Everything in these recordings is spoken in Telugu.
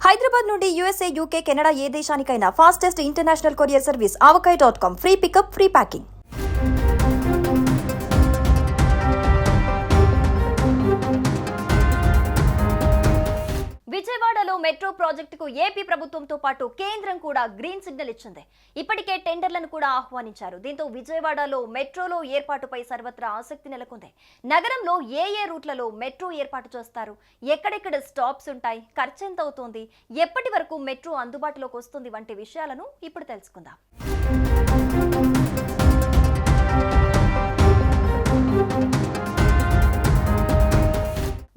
హైదరాబాద్ నుండి యూఎస్ఏ, యూకే, కెనడా ఏ దేశానికైనా fastest international courier service avocai.com. Free pickup, free packing. విజయవాడలో మెట్రో ప్రాజెక్టుకు ఏపీ ప్రభుత్వంతో పాటు కేంద్రం కూడా గ్రీన్ సిగ్నల్ ఇచ్చింది. ఇప్పటికే టెండర్లను కూడా ఆహ్వానించారు. దీంతో విజయవాడలో మెట్రోలో ఏర్పాటుపై సర్వత్రా ఆసక్తి నెలకొంది. నగరంలో ఏ రూట్లలో మెట్రో ఏర్పాటు చేస్తారు, ఎక్కడెక్కడ స్టాప్స్ ఉంటాయి, ఖర్చు ఎంత అవుతోంది, ఎప్పటి వరకు మెట్రో అందుబాటులోకి వస్తుంది వంటి విషయాలను ఇప్పుడు తెలుసుకుందాం.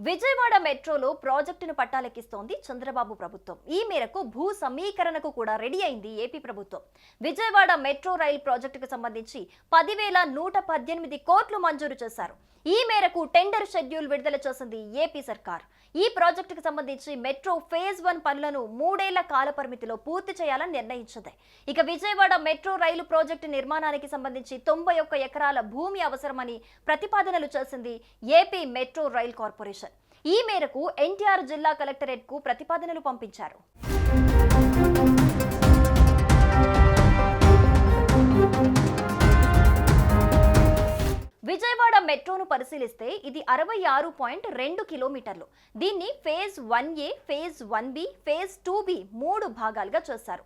విజయవాడ మెట్రోలో ప్రాజెక్టును పట్టాలెక్కిస్తోంది చంద్రబాబు ప్రభుత్వం. ఈ మేరకు భూ సమీకరణకు కూడా రెడీ అయింది ఏపీ ప్రభుత్వం. విజయవాడ మెట్రో రైల్ ప్రాజెక్టుకు సంబంధించి 10,118 కోట్లు మంజూరు చేశారు. ఈ మేరకు టెండర్ షెడ్యూల్ విడుదల చేసింది ఏపీ సర్కార్. ఈ ప్రాజెక్టుకు సంబంధించి మెట్రో ఫేజ్ 1 పనులను 3 ఏళ్ల కాల పరిమితిలో పూర్తి చేయాలని నిర్ణయించింది. ఇక విజయవాడ మెట్రో రైలు ప్రాజెక్టు నిర్మాణానికి సంబంధించి 91 ఎకరాల భూమి అవసరమని ప్రతిపాదనలు చేసింది ఏపీ మెట్రో రైల్ కార్పొరేషన్. ఈ మేరకు ఎన్టీఆర్ జిల్లా కలెక్టరేట్ కు ప్రతిపాదనలు పంపించారు. విజయవాడ మెట్రోను పరిశీలిస్తే ఇది 66.2 కిలోమీటర్లు. దీన్ని phase 1A, phase 1B, phase 2B 3 భాగాలుగా చేశారు.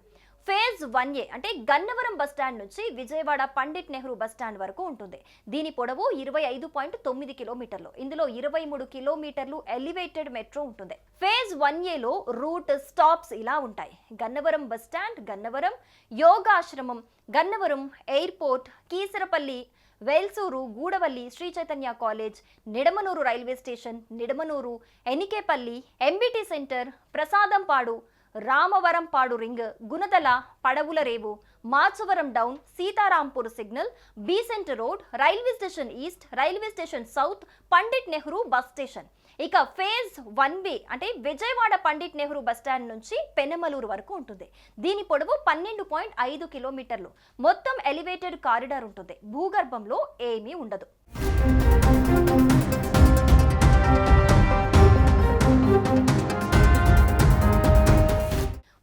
ఫేజ్ 1A అంటే గన్నవరం బస్టాండ్ నుంచి విజయవాడ పండిట్ నెహ్రూ బస్టాండ్ వరకు ఉంటుంది. దీని పొడవు 25.9 కిలోమీటర్లు. ఇందులో 23 కిలోమీటర్లు ఎలివేటెడ్ మెట్రో ఉంటుంది. ఫేజ్ 1Aలో రూట్ స్టాప్స్ ఇలా ఉంటాయి: Gannavaram bus stand, Gannavaram Yogashramam, Gannavaram airport, Keesarapalli, Velsuru, Gudavalli, Sri Chaitanya college, Nidamanuru railway station, Nidamanuru, Enikepalli, MBT centre, Prasadampadu, Ramavarappadu ring, Gunadala, పడవుల రేవు, Machavaram down, Seetharampur signal, Besant road, railway station east, railway station south, Pandit Nehru bus station. ఇక ఫేజ్ 1B అంటే విజయవాడ పండిట్ నెహ్రూ బస్టాండ్ నుంచి పెనమలూరు వరకు ఉంటుంది. దీని పొడవు 12.5 కిలోమీటర్లు. మొత్తం ఎలివేటెడ్ కారిడార్ ఉంటుంది. భూగర్భంలో ఏమీ ఉండదు.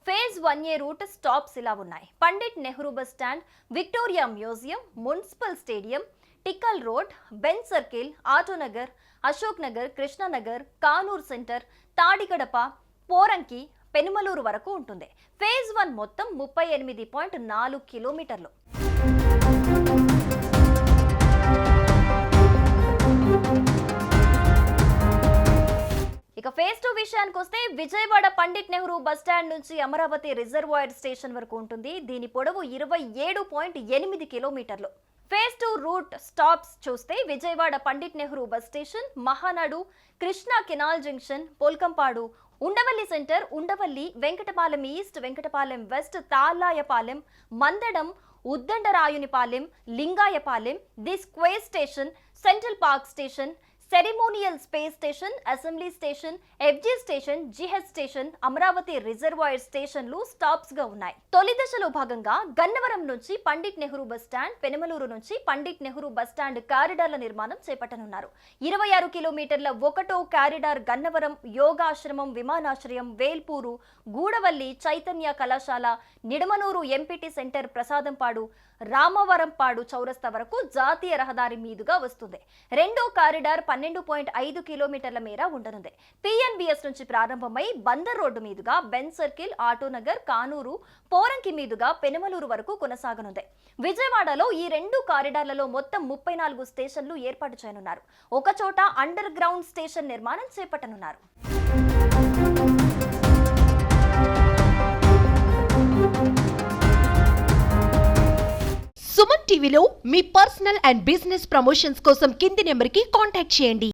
ఫేజ్ 1A రూట్ స్టాప్స్ ఇలా ఉన్నాయి: Pandit Nehru bus stand, Victoria museum, municipal stadium, Tikkle road, Benz circle, Autonagar, Ashok Nagar, Krishnanagar, Kanur centre, Tadigadapa, Poranki, Penumaluru వరకు ఉంటుంది. ఫేజ్ 1 మొత్తం 38.4 కిలోమీటర్లు. ఇక ఫేజ్ 2 విషయానికి వస్తే విజయవాడ పండిట్ నెహ్రూ బస్టాండ్ నుంచి అమరావతి రిజర్వాయర్ స్టేషన్ వరకు ఉంటుంది. దీని పొడవు 27.8 కిలోమీటర్లు. ఫేజ్ 2 రూట్ స్టాప్స్ చూస్తే Vijayawada Pandit Nehru bus station, Mahanadu, Krishna canal junction, Polkampadu, Undavalli centre, Undavalli, Venkatapalem east, Venkatapalem west, Thallayapalem, Mandadam, Uddandarayunipalem, Lingayapalem, the square station, central park station, ceremonial space station, assembly station, FG station, GH station, Amaravati reservoir స్టేషన్లు స్టాప్స్ గా ఉన్నాయి. తొలి దశలో భాగంగా గన్నవరం నుంచి పండిట్ నెహ్రూ బస్ స్టాండ్, పెనమలూరు నుంచి పండిట్ నెహ్రూ బస్ స్టాండ్ కారిడార్ల నిర్మాణం చేపట్టనున్నారు. 26 కిలోమీటర్ల 1వ కారిడార్ గన్నవరం, యోగాశ్రమం, విమానాశ్రయం, వేల్పూరు, గూడవల్లి, చైతన్య కళాశాల, నిడమనూరు ఎంపీటీ సెంటర్, ప్రసాదంపాడు, రామవరంపాడు చౌరస్తా వరకు జాతీయ రహదారి మీదుగా వస్తుంది. 2వ కారిడార్ 12.5 కిలోమీటర్ల మేర ఉండనుంది. పిఎన్బిఎస్ నుంచి ప్రారంభమై బందర్ రోడ్డు మీదుగా బెంజ్ సర్కిల్, ఆటోనగర్, కానూరు, పోరంకి మీదుగా పెనమలూరు వరకు కొనసాగనుంది. విజయవాడలో ఈ 2 కారిడార్లలో మొత్తం 34 స్టేషన్లు ఏర్పాటు చేయనున్నారు. ఒకచోట అండర్ గ్రౌండ్ స్టేషన్ నిర్మాణం చేపట్టనున్నారు. సుమన్ టీవీలో మీ పర్సనల్ అండ్ బిజినెస్ ప్రమోషన్స్ కోసం కింది నెంబర్కి కాంటాక్ట్ చేయండి.